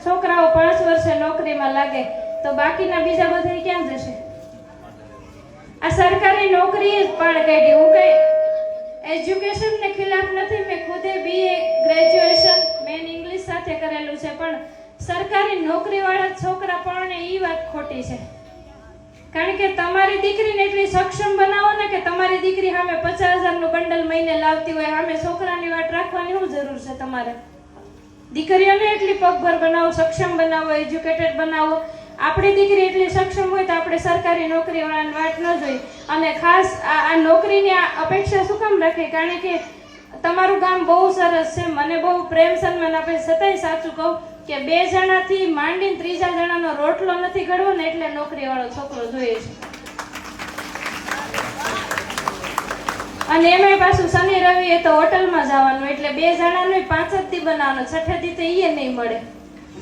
છોકરાઓ 5 વર્ષે નોકરીમાં લાગે તો બાકીના બીજા બધા ક્યાં જશે? આ સરકારી નોકરી જ પાડ કાઢી. હું કઈ એજ્યુકેશન ને ખિલાફ નથી, મેં ખુદે BA ગ્રેજ્યુએશન મેન ઇંગ્લિશ સાથે કરેલું છે, પણ સરકારી નોકરી વાળા છોકરા પરણે ઈ વાત ખોટી છે. કારણ કે તમારી દીકરીને એટલી સક્ષમ બનાવો ને કે તમારી દીકરી સામે 50,000 નું બંડલ મહિને લાવતી હોય, સામે છોકરાની વાત રાખવાની શું જરૂર છે? તમારે દીકરીઓને એટલી પગભર બનાવો, સક્ષમ બનાવો, એજ્યુકેટેડ બનાવો. આપણી દીકરી એટલી સક્ષમ હોય તો આપણે સરકારી નોકરી વાળાની વાત ન જોઈ. અને ખાસ આ નોકરીની અપેક્ષા શું કામ રાખે? કારણ કે તમારું ગામ બહુ સરસ છે, મને બહુ પ્રેમ સન્માન આપે, છતાંય સાચું કહું કે 2 જણાથી માંડીને 3જા જણાનો રોટલો નથી ગળવો ને એટલે નોકરી વાળો છોકરો જોઈએ છે. અને એમાંય પાછું શનિ રવિ એ તો હોટલમાં જવાનું, એટલે 2 જણાનું 5 જ દી બનાવવાનું, 6 દી તો ઈ નહીં મળે.